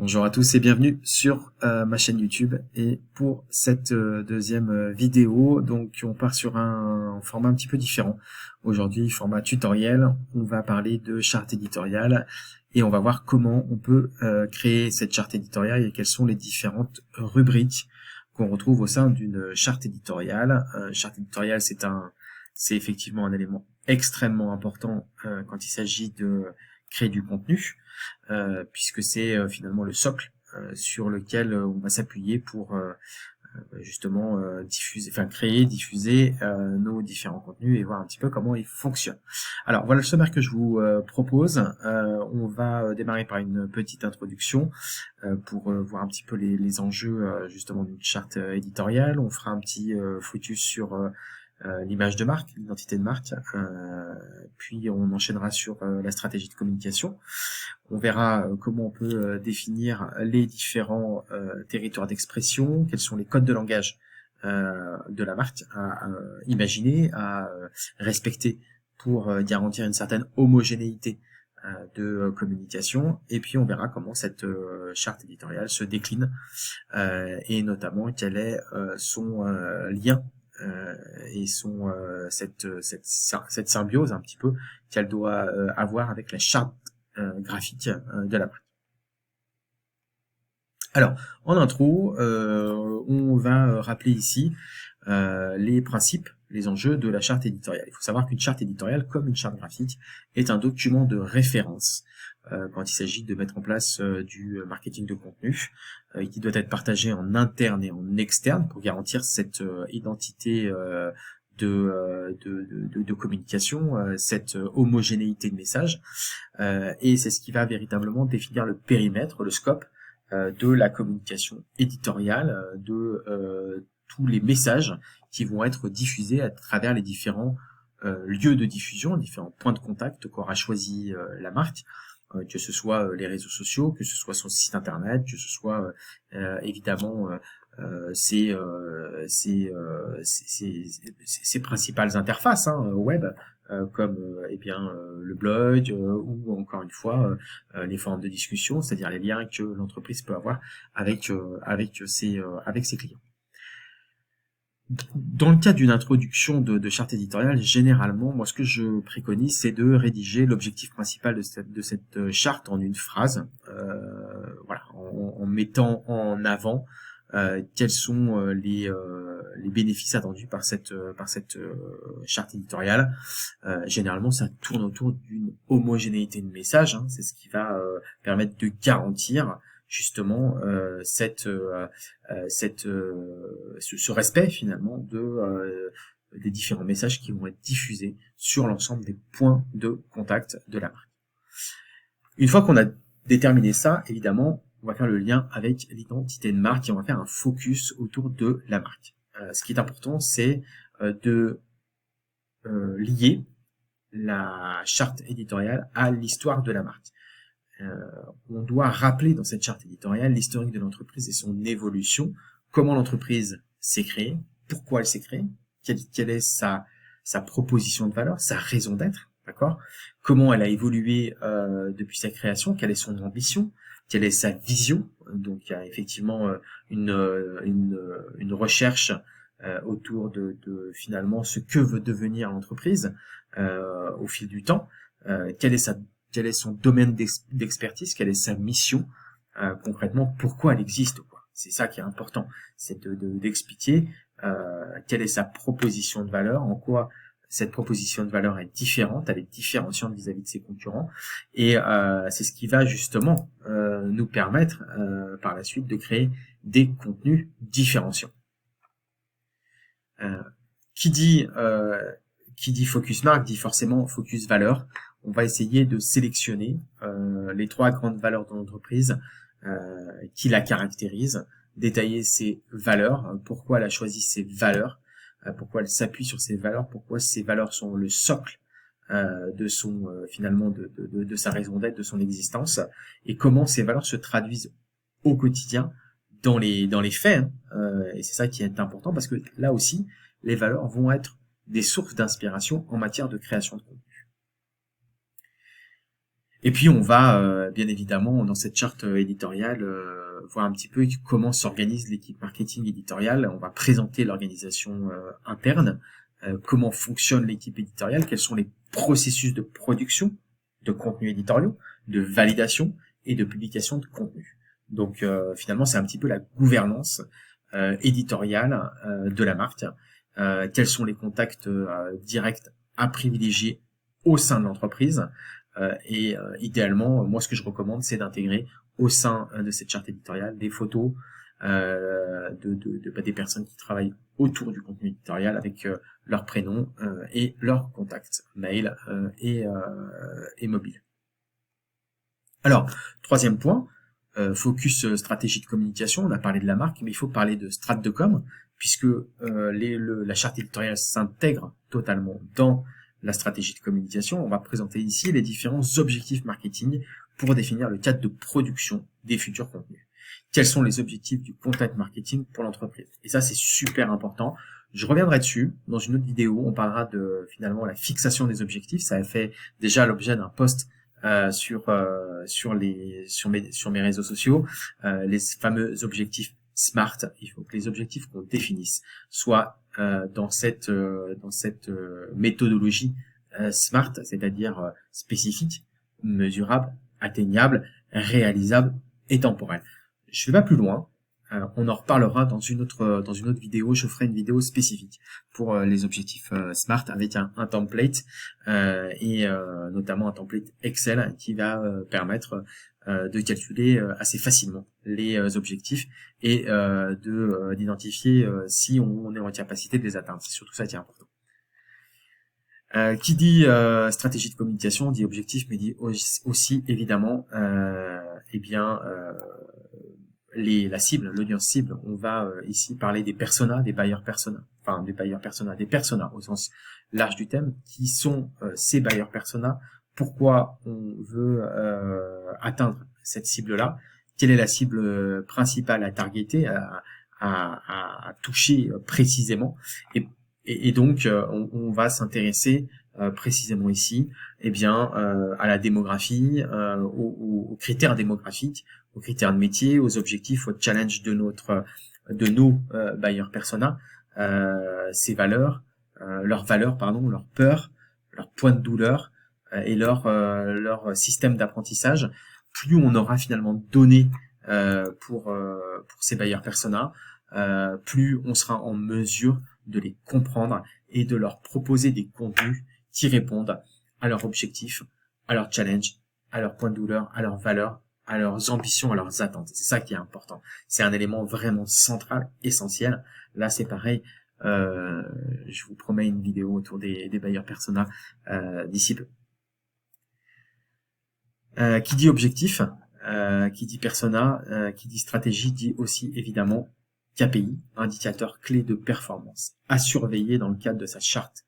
Bonjour à tous et bienvenue sur ma chaîne YouTube. Et pour cette deuxième vidéo, donc on part sur un format un petit peu différent. Aujourd'hui, format tutoriel, on va parler de charte éditoriale et on va voir comment on peut créer cette charte éditoriale et quelles sont les différentes rubriques qu'on retrouve au sein d'une charte éditoriale. Charte éditoriale, c'est effectivement un élément extrêmement important quand il s'agit de créer du contenu. Puisque c'est finalement le socle sur lequel on va s'appuyer pour justement diffuser nos différents contenus et voir un petit peu comment ils fonctionnent. Alors voilà le sommaire que je vous propose. On va démarrer par une petite introduction pour voir un petit peu les enjeux justement d'une charte éditoriale. On fera un petit focus sur l'image de marque, l'identité de marque, puis on enchaînera sur la stratégie de communication. On verra comment on peut définir les différents territoires d'expression, quels sont les codes de langage de la marque à imaginer, à respecter pour garantir une certaine homogénéité de communication, et puis on verra comment cette charte éditoriale se décline et notamment quel est son lien et cette symbiose un petit peu qu'elle doit avoir avec la charte graphique de la marque. Alors, en intro, on va rappeler ici les principes, les enjeux de la charte éditoriale. Il faut savoir qu'une charte éditoriale, comme une charte graphique, est un document de référence quand il s'agit de mettre en place du marketing de contenu, qui doit être partagé en interne et en externe pour garantir cette identité de communication, cette homogénéité de message, et c'est ce qui va véritablement définir le périmètre, le scope de la communication éditoriale, de tous les messages qui vont être diffusés à travers les différents lieux de diffusion, différents points de contact qu'aura choisi la marque, que ce soit les réseaux sociaux, que ce soit son site internet, que ce soit évidemment ses principales interfaces web, comme le blog ou encore une fois les forums de discussion, c'est-à-dire les liens que l'entreprise peut avoir avec ses clients. Dans le cas d'une introduction de charte éditoriale, généralement, moi, ce que je préconise, c'est de rédiger l'objectif principal de cette charte en une phrase, en mettant en avant quels sont les bénéfices attendus par cette charte éditoriale. Généralement, ça tourne autour d'une homogénéité de message, c'est ce qui va permettre de garantir justement ce respect finalement des différents messages qui vont être diffusés sur l'ensemble des points de contact de la marque. Une fois qu'on a déterminé ça, évidemment, on va faire le lien avec l'identité de marque et on va faire un focus autour de la marque. Ce qui est important, c'est de lier la charte éditoriale à l'histoire de la marque. On doit rappeler dans cette charte éditoriale l'historique de l'entreprise et son évolution, comment l'entreprise s'est créée, pourquoi elle s'est créée, quelle est sa proposition de valeur, sa raison d'être, d'accord, comment elle a évolué depuis sa création, quelle est son ambition, quelle est sa vision. Donc il y a effectivement une recherche autour de finalement ce que veut devenir l'entreprise au fil du temps, quelle est son domaine d'expertise, quelle est sa mission, concrètement pourquoi elle existe, quoi. C'est ça qui est important, c'est d'expliquer quelle est sa proposition de valeur, en quoi cette proposition de valeur est différente, elle est différenciante vis-à-vis de ses concurrents, et c'est ce qui va justement nous permettre par la suite de créer des contenus différenciants. Qui dit focus marque dit forcément focus valeur. On va essayer de sélectionner les 3 grandes valeurs de l'entreprise qui la caractérisent, détailler ses valeurs, pourquoi elle a choisi ces valeurs, pourquoi elle s'appuie sur ces valeurs, pourquoi ces valeurs sont le socle de son finalement de sa raison d'être, de son existence, et comment ces valeurs se traduisent au quotidien dans les faits, et c'est ça qui est important parce que là aussi les valeurs vont être des sources d'inspiration en matière de création de contenu. Et puis on va bien évidemment dans cette charte éditoriale voir un petit peu comment s'organise l'équipe marketing éditoriale. On va présenter l'organisation interne, comment fonctionne l'équipe éditoriale, quels sont les processus de production de contenus éditoriaux, de validation et de publication de contenu. Donc finalement c'est un petit peu la gouvernance éditoriale de la marque. Quels sont les contacts directs à privilégier au sein de l'entreprise. Idéalement, moi ce que je recommande, c'est d'intégrer au sein de cette charte éditoriale des photos des personnes qui travaillent autour du contenu éditorial avec leur prénom et leur contact mail et mobile. Alors, troisième point, focus stratégie de communication. On a parlé de la marque, mais il faut parler de strat de com, puisque la charte éditoriale s'intègre totalement dans la stratégie de communication. On va présenter ici les différents objectifs marketing pour définir le cadre de production des futurs contenus. Quels sont les objectifs du content marketing pour l'entreprise? Et ça, c'est super important. Je reviendrai dessus dans une autre vidéo. On parlera de finalement la fixation des objectifs. Ça a fait déjà l'objet d'un post sur mes réseaux sociaux. Les fameux objectifs SMART. Il faut que les objectifs qu'on définisse soient dans cette méthodologie SMART, c'est-à-dire spécifique, mesurable, atteignable, réalisable et temporel. Je vais pas plus loin. On en reparlera dans une autre vidéo. Je ferai une vidéo spécifique pour les objectifs SMART avec un template et notamment un template Excel qui va permettre de calculer assez facilement les objectifs et d'identifier si on est en capacité de les atteindre. C'est surtout ça qui est important. Qui dit stratégie de communication dit objectif, mais dit aussi évidemment la cible, l'audience cible. On va ici parler des personas, des buyer personas, des personas au sens large du terme, qui sont ces buyer personas. Pourquoi on veut atteindre cette cible-là? Quelle est la cible principale à targeter, à toucher précisément? Et donc on va s'intéresser précisément ici, à la démographie, aux critères démographiques, aux critères de métier, aux objectifs, aux challenges de nos buyer persona, ces valeurs, leurs peurs, leurs points de douleur et leur système d'apprentissage. Plus on aura finalement donné pour ces buyer persona, plus on sera en mesure de les comprendre et de leur proposer des contenus qui répondent à leurs objectifs, à leurs challenges, à leurs points de douleur, à leurs valeurs, à leurs ambitions, à leurs attentes. C'est ça qui est important. C'est un élément vraiment central, essentiel. Là, c'est pareil. Je vous promets une vidéo autour des buyer persona d'ici peu. Qui dit objectif, qui dit persona, qui dit stratégie, dit aussi évidemment KPI, indicateur clé de performance, à surveiller dans le cadre de sa charte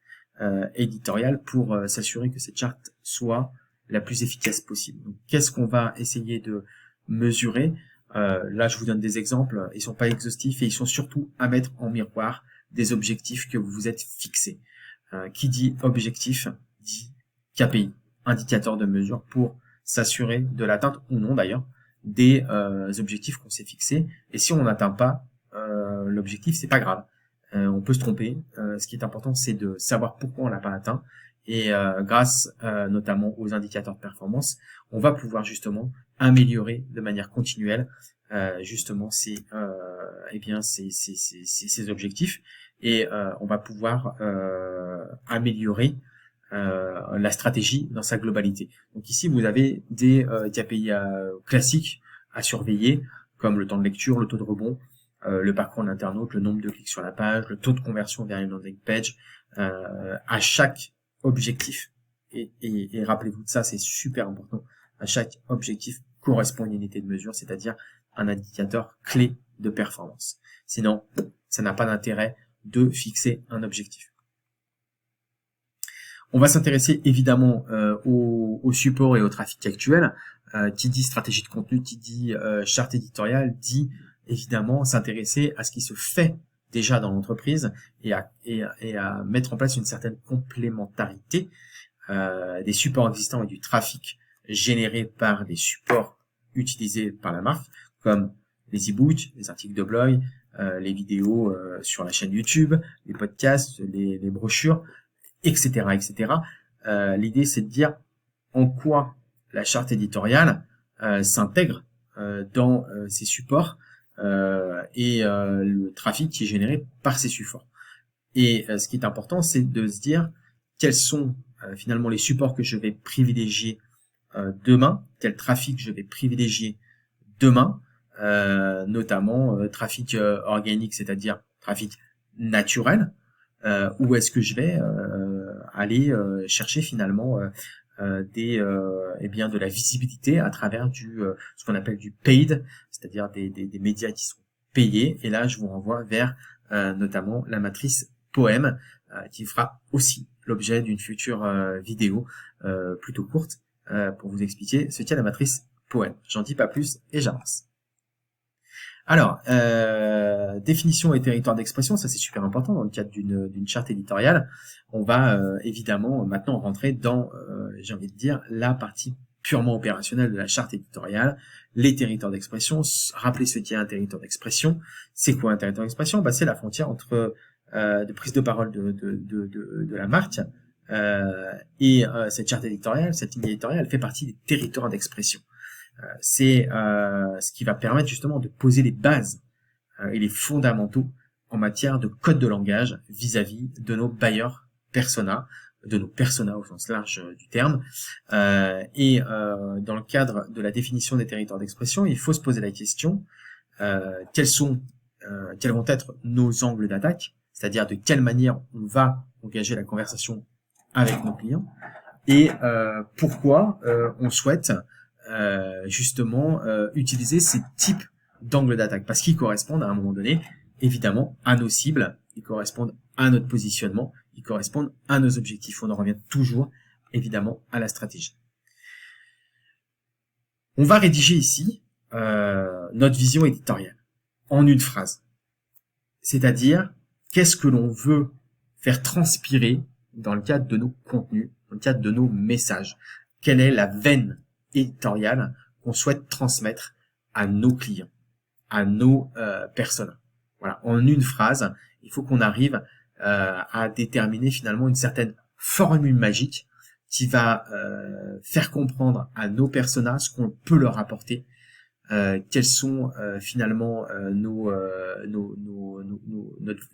éditoriale pour s'assurer que cette charte soit la plus efficace possible. Donc, qu'est-ce qu'on va essayer de mesurer? Là, je vous donne des exemples. Ils sont pas exhaustifs et ils sont surtout à mettre en miroir des objectifs que vous vous êtes fixés. Qui dit objectif dit KPI, indicateur de mesure pour s'assurer de l'atteinte ou non d'ailleurs des objectifs qu'on s'est fixés. Et si on n'atteint pas l'objectif, c'est pas grave. On peut se tromper. Ce qui est important, c'est de savoir pourquoi on l'a pas atteint. Et grâce notamment aux indicateurs de performance, on va pouvoir justement améliorer de manière continuelle justement ces objectifs et on va pouvoir améliorer la stratégie dans sa globalité. Donc ici, vous avez des KPI classiques à surveiller, comme le temps de lecture, le taux de rebond, le parcours d'internaute, le nombre de clics sur la page, le taux de conversion vers une landing page, à chaque objectif. Et rappelez-vous de ça, c'est super important. À chaque objectif correspond une unité de mesure, c'est-à-dire un indicateur clé de performance. Sinon, ça n'a pas d'intérêt de fixer un objectif. On va s'intéresser évidemment au support et au trafic actuel. Qui dit stratégie de contenu, qui dit charte éditoriale, dit évidemment s'intéresser à ce qui se fait déjà dans l'entreprise et à mettre en place une certaine complémentarité des supports existants et du trafic générés par les supports utilisés par la marque, comme les e-books, les articles de blog, les vidéos sur la chaîne YouTube, les podcasts, les brochures, etc., etc. L'idée, c'est de dire en quoi la charte éditoriale s'intègre dans ces supports et le trafic qui est généré par ces supports. Et ce qui est important, c'est de se dire quels sont finalement les supports que je vais privilégier demain, quel trafic je vais privilégier demain, notamment trafic organique, c'est-à-dire trafic naturel, où est-ce que je vais aller chercher finalement de la visibilité à travers ce qu'on appelle du paid, c'est-à-dire des médias qui sont payés. Et là, je vous renvoie vers notamment la matrice Poème, qui fera aussi l'objet d'une future vidéo plutôt courte pour vous expliquer ce qu'est la matrice Poème. J'en dis pas plus et j'avance. Alors, définition et territoire d'expression, ça c'est super important dans le cadre d'une charte éditoriale. On va évidemment maintenant rentrer dans, j'ai envie de dire, la partie purement opérationnelle de la charte éditoriale, les territoires d'expression. Rappelez ce qu'est un territoire d'expression. C'est quoi un territoire d'expression? Bah, c'est la frontière entre de prise de parole de la marque et cette charte éditoriale, cette ligne éditoriale, elle fait partie des territoires d'expression. C'est ce qui va permettre justement de poser les bases et les fondamentaux en matière de code de langage vis-à-vis de nos buyers persona, de nos personas au sens large du terme. Dans le cadre de la définition des territoires d'expression, il faut se poser la question quels vont être nos angles d'attaque, c'est-à-dire de quelle manière on va engager la conversation avec nos clients et pourquoi on souhaite justement utiliser ces types d'angles d'attaque parce qu'ils correspondent à un moment donné évidemment à nos cibles, ils correspondent à notre positionnement, ils correspondent à nos objectifs. On en revient toujours évidemment à la stratégie. On va rédiger ici notre vision éditoriale en une phrase, c'est-à-dire qu'est-ce que l'on veut faire transpirer dans le cadre de nos contenus, dans le cadre de nos messages, quelle est la veine éditoriale qu'on souhaite transmettre à nos clients, à nos personas. Voilà, en une phrase, il faut qu'on arrive à déterminer finalement une certaine formule magique qui va faire comprendre à nos personas ce qu'on peut leur apporter, quelles sont finalement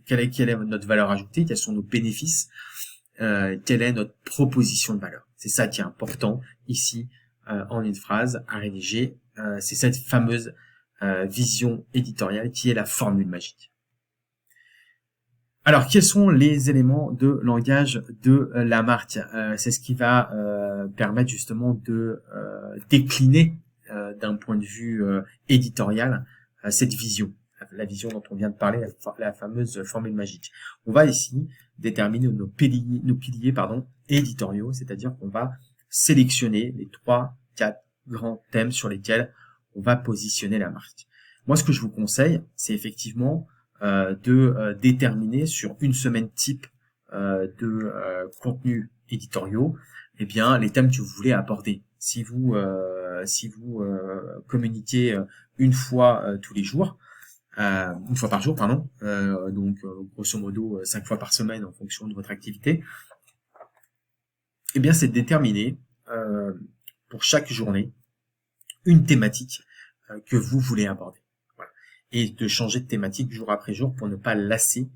quelle est notre valeur ajoutée, quels sont nos bénéfices, quelle est notre proposition de valeur. C'est ça qui est important ici en une phrase à rédiger. C'est cette fameuse vision éditoriale qui est la formule magique. Alors, quels sont les éléments de langage de la marque? C'est ce qui va permettre justement de décliner d'un point de vue éditorial cette vision, la vision dont on vient de parler, la fameuse formule magique. On va ici déterminer nos piliers éditoriaux, c'est-à-dire qu'on va sélectionner les 3-4 grands thèmes sur lesquels on va positionner la marque. Moi, ce que je vous conseille, c'est effectivement de déterminer sur une semaine type de contenus éditoriaux, eh bien les thèmes que vous voulez aborder. Si vous communiquez une fois tous les jours, une fois par jour, pardon, donc grosso modo 5 fois par semaine en fonction de votre activité, eh bien c'est de déterminer pour chaque journée une thématique que vous voulez aborder. Voilà. Et de changer de thématique jour après jour pour ne pas lasser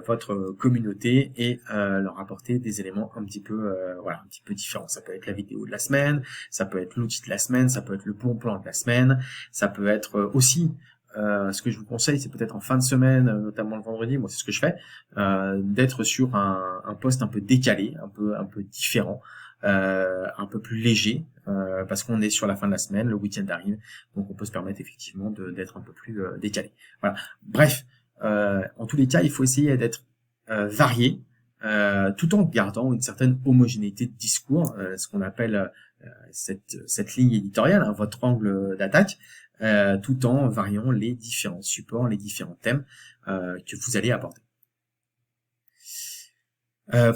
votre communauté et leur apporter des éléments un petit peu différents. Ça peut être la vidéo de la semaine, ça peut être l'outil de la semaine, ça peut être le bon plan de la semaine, ça peut être aussi ce que je vous conseille, c'est peut-être en fin de semaine, notamment le vendredi, moi c'est ce que je fais, d'être sur un post un peu décalé, un peu différent, un peu plus léger, parce qu'on est sur la fin de la semaine, le week-end arrive, donc on peut se permettre effectivement d'être un peu plus décalé. Voilà. Bref, en tous les cas, il faut essayer d'être varié, tout en gardant une certaine homogénéité de discours, ce qu'on appelle cette ligne éditoriale, hein, votre angle d'attaque, tout en variant les différents supports, les différents thèmes que vous allez aborder.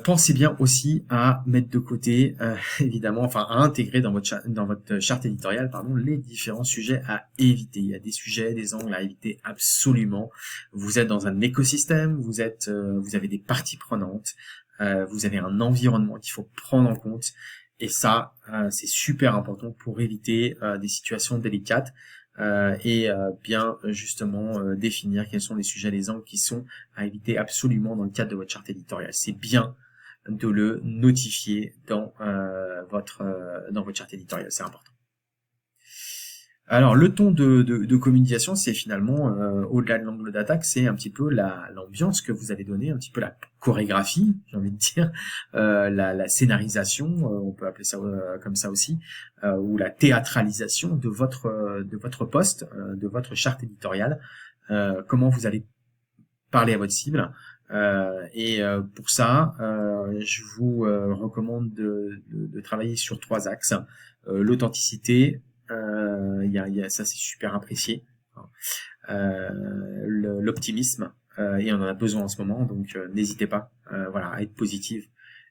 Pensez bien aussi à mettre de côté, évidemment, enfin à intégrer dans votre charte éditoriale, pardon, les différents sujets à éviter. Il y a des sujets, des angles à éviter absolument. Vous êtes dans un écosystème, vous avez des parties prenantes, vous avez un environnement qu'il faut prendre en compte, et ça, c'est super important pour éviter des situations délicates. Et bien justement définir quels sont les sujets, les angles qui sont à éviter absolument dans le cadre de votre charte éditoriale. C'est bien de le notifier dans votre charte éditoriale, c'est important. Alors le ton de communication, c'est finalement au-delà de l'angle d'attaque, c'est un petit peu l'ambiance que vous allez donner, un petit peu la chorégraphie, j'ai envie de dire, la scénarisation, on peut appeler ça comme ça aussi, ou la théâtralisation de votre poste, de votre charte éditoriale, comment vous allez parler à votre cible. Et pour ça, je vous recommande de travailler sur 3 axes. L'authenticité, ça c'est super apprécié. L'optimisme, et on en a besoin en ce moment, donc n'hésitez pas, voilà, à être positive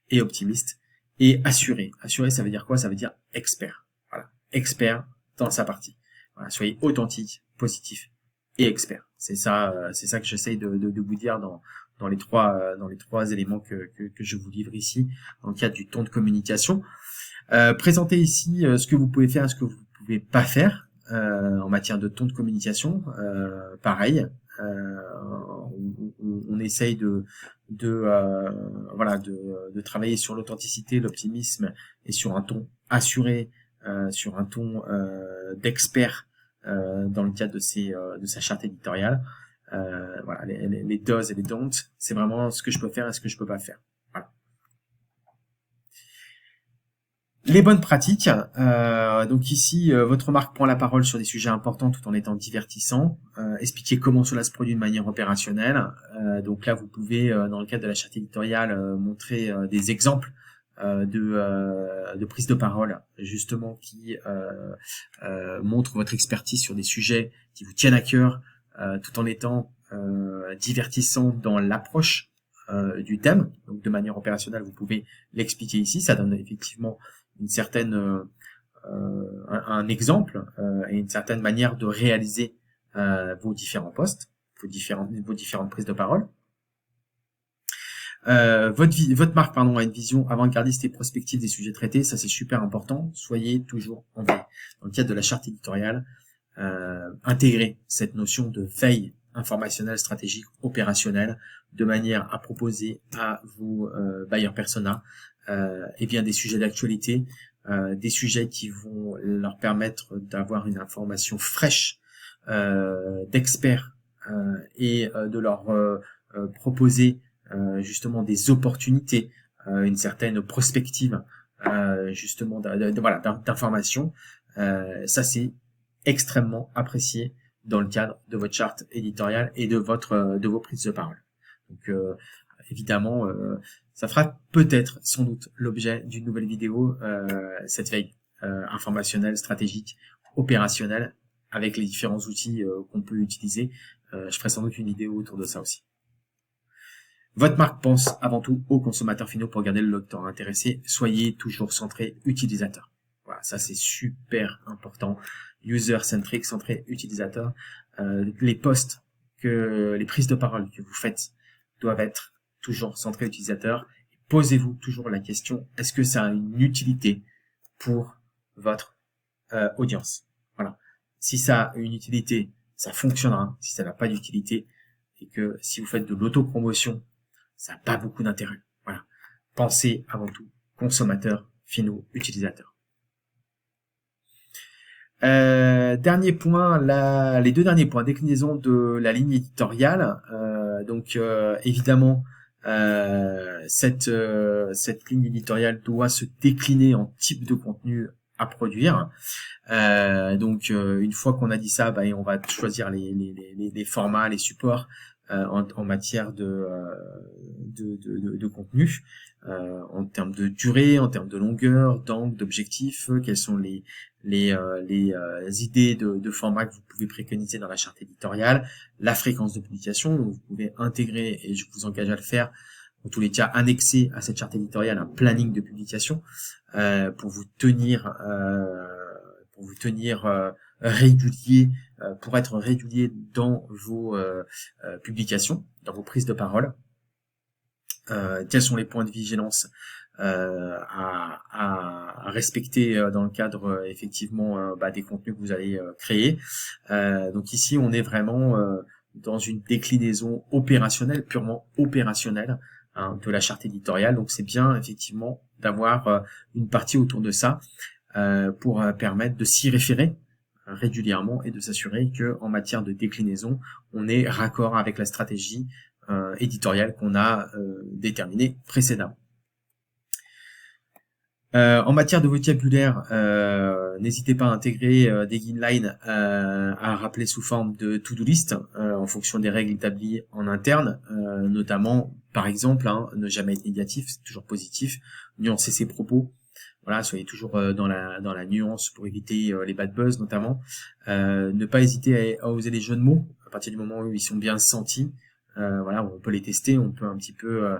et optimiste. Et assuré. Assuré, ça veut dire quoi? Ça veut dire expert. Voilà, expert dans sa partie. Voilà, soyez authentique, positif et expert. C'est ça que j'essaye de vous dire dans les trois éléments que je vous livre ici dans le cadre du ton de communication. Présentez ici ce que vous pouvez faire et ce que vous pouvez pas faire en matière de ton de communication. Pareil, on essaye de travailler sur l'authenticité, l'optimisme et sur un ton assuré, sur un ton d'expert dans le cadre de sa charte éditoriale. Voilà, les do's et les don'ts, c'est vraiment ce que je peux faire et ce que je peux pas faire. Voilà. Les bonnes pratiques. Donc ici, votre marque prend la parole sur des sujets importants tout en étant divertissant. Expliquer comment cela se produit de manière opérationnelle. Donc là, vous pouvez, dans le cadre de la charte éditoriale, montrer des exemples de prise de parole, justement, qui montrent votre expertise sur des sujets qui vous tiennent à cœur, tout en étant divertissant dans l'approche du thème. Donc de manière opérationnelle, vous pouvez l'expliquer ici. Ça donne effectivement une certaine un exemple et une certaine manière de réaliser vos différents postes, vos différentes prises de parole. Votre marque a une vision avant-gardiste et prospective des sujets traités, ça c'est super important. Soyez toujours en veille. Dans le cadre de la charte éditoriale, intégrez cette notion de veille informationnelle, stratégique, opérationnelle, de manière à proposer à vos buyers persona et bien des sujets d'actualité, des sujets qui vont leur permettre d'avoir une information fraîche d'experts et de leur proposer justement des opportunités, une certaine prospective justement d'information. Ça c'est extrêmement apprécié dans le cadre de votre charte éditoriale et de vos prises de parole. Donc évidemment, ça fera peut-être, sans doute, l'objet d'une nouvelle vidéo, cette veille informationnelle, stratégique, opérationnelle, avec les différents outils qu'on peut utiliser. Je ferai sans doute une vidéo autour de ça aussi. Votre marque pense avant tout aux consommateurs finaux pour garder le lecteur intéressé. Soyez toujours centré utilisateur. Voilà, ça c'est super important. User-centric, centré utilisateur. Les posts, les prises de parole que vous faites doivent être toujours centrés utilisateur. Posez-vous toujours la question, est-ce que ça a une utilité pour votre audience? Voilà. Si ça a une utilité, ça fonctionnera. Si ça n'a pas d'utilité et que si vous faites de l'autopromotion, ça n'a pas beaucoup d'intérêt. Voilà. Pensez avant tout consommateurs finaux, utilisateurs. Dernier point, les 2 derniers points, déclinaison de la ligne éditoriale. Donc évidemment, cette ligne éditoriale doit se décliner en type de contenu à produire. Donc une fois qu'on a dit ça, on va choisir les formats, les supports en matière de contenu, en termes de durée, en termes de longueur, d'angle, d'objectif, quelles sont les idées de format que vous pouvez préconiser dans la charte éditoriale, la fréquence de publication, donc vous pouvez intégrer, et je vous engage à le faire, en tous les cas annexer à cette charte éditoriale un planning de publication pour vous tenir régulier, pour être régulier dans vos publications, dans vos prises de parole. Quels sont les points de vigilance à respecter dans le cadre effectivement des contenus que vous allez créer. Donc ici, on est vraiment dans une déclinaison opérationnelle, purement opérationnelle, hein, de la charte éditoriale. Donc c'est bien effectivement d'avoir une partie autour de ça pour permettre de s'y référer régulièrement et de s'assurer que en matière de déclinaison, on est raccord avec la stratégie éditoriale qu'on a déterminée précédemment. En matière de vocabulaire, n'hésitez pas à intégrer des guidelines à rappeler sous forme de to-do list en fonction des règles établies en interne, notamment, par exemple, ne jamais être négatif, c'est toujours positif, nuancer ses propos. Voilà, soyez toujours dans la nuance pour éviter les bad buzz notamment. Ne pas hésiter à oser les jeux de mots à partir du moment où ils sont bien sentis. Voilà, on peut les tester, on peut un petit peu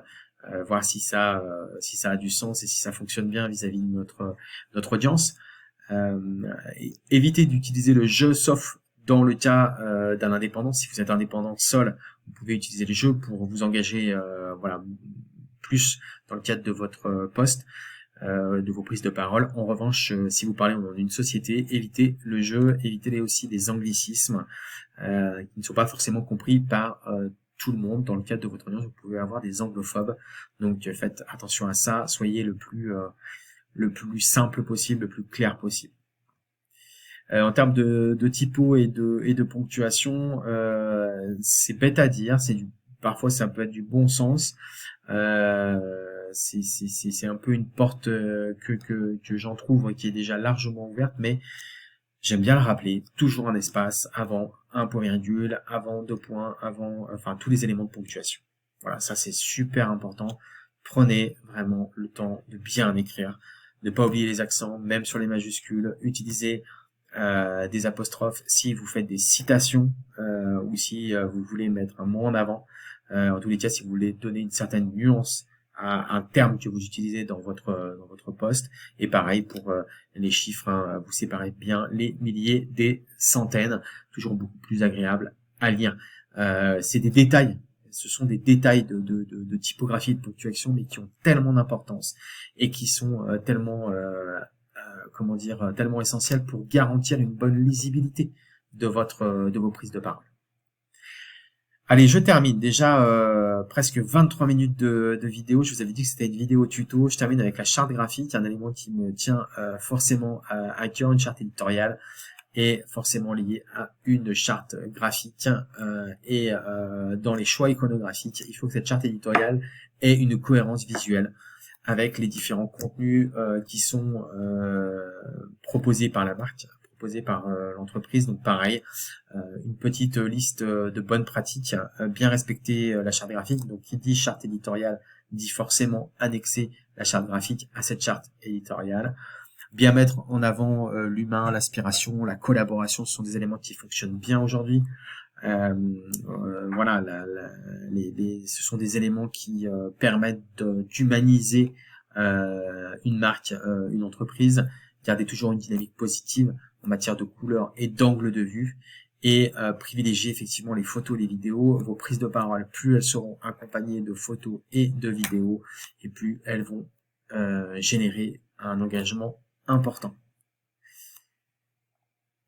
voir si ça a du sens et si ça fonctionne bien vis-à-vis de notre audience. Évitez d'utiliser le jeu, sauf dans le cas d'un indépendant. Si vous êtes indépendant seul, vous pouvez utiliser le jeu pour vous engager voilà, plus dans le cadre de votre poste, de vos prises de parole. En revanche, si vous parlez dans une société, évitez le jeu, évitez aussi des anglicismes qui ne sont pas forcément compris par tout le monde. Dans le cadre de votre audience, vous pouvez avoir des anglophobes, donc faites attention à ça, soyez le plus simple possible, le plus clair possible. En termes de typo et de ponctuation, c'est bête à dire, parfois ça peut être du bon sens. C'est un peu une porte que j'en trouve qui est déjà largement ouverte, mais j'aime bien le rappeler, toujours un espace avant un point virgule, avant deux points, avant, enfin tous les éléments de ponctuation. Voilà, ça c'est super important. Prenez vraiment le temps de bien écrire, ne pas oublier les accents, même sur les majuscules. Utilisez des apostrophes si vous faites des citations ou si vous voulez mettre un mot en avant. En tous les cas, si vous voulez donner une certaine nuance à un terme que vous utilisez dans votre poste. Et pareil pour les chiffres, hein, vous séparez bien les milliers des centaines, toujours beaucoup plus agréable à lire. C'est des détails, ce sont des détails de typographie et de ponctuation, mais qui ont tellement d'importance et qui sont tellement essentiels pour garantir une bonne lisibilité de vos prises de parole. Allez, je termine. Déjà presque 23 minutes de vidéo. Je vous avais dit que c'était une vidéo tuto. Je termine avec la charte graphique, un élément qui me tient forcément à cœur. Une charte éditoriale est forcément liée à une charte graphique et dans les choix iconographiques, il faut que cette charte éditoriale ait une cohérence visuelle avec les différents contenus qui sont proposés par la marque, proposés par l'entreprise. Donc pareil, une petite liste de bonnes pratiques, bien respecter la charte graphique. Donc qui dit charte éditoriale dit forcément annexer la charte graphique à cette charte éditoriale. Bien mettre en avant l'humain, l'aspiration, la collaboration, ce sont des éléments qui fonctionnent bien aujourd'hui. Voilà, ce sont des éléments qui permettent d'humaniser une marque, une entreprise, garder toujours une dynamique positive en matière de couleur et d'angle de vue, et privilégier effectivement les photos, les vidéos. Vos prises de parole, plus elles seront accompagnées de photos et de vidéos, et plus elles vont générer un engagement important,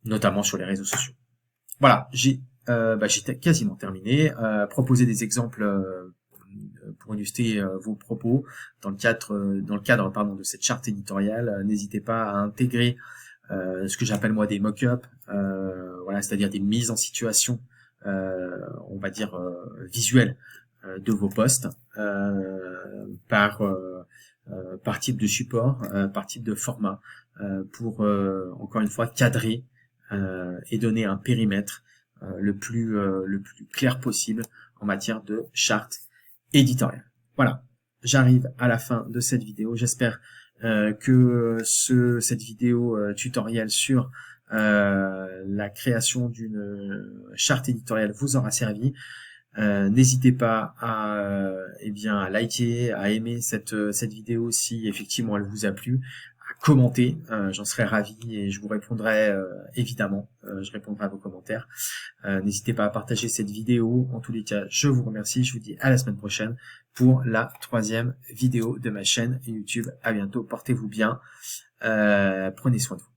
notamment sur les réseaux sociaux. Voilà, j'ai quasiment terminé. Proposer des exemples pour illustrer vos propos dans le cadre de cette charte éditoriale. N'hésitez pas à intégrer ce que j'appelle moi des mock-ups, voilà, c'est-à-dire des mises en situation, on va dire visuelles de vos posts par type de support, par type de format, pour encore une fois cadrer et donner un périmètre le plus clair possible en matière de charte éditoriale. Voilà, j'arrive à la fin de cette vidéo. J'espère que cette vidéo tutoriel sur la création d'une charte éditoriale vous aura servi. N'hésitez pas à, eh bien, à liker, à aimer cette vidéo si effectivement elle vous a plu, à commenter, j'en serais ravi et je vous répondrai évidemment, je répondrai à vos commentaires. N'hésitez pas à partager cette vidéo. En tous les cas, je vous remercie, je vous dis à la semaine prochaine pour la 3e vidéo de ma chaîne YouTube. À bientôt, portez-vous bien, prenez soin de vous.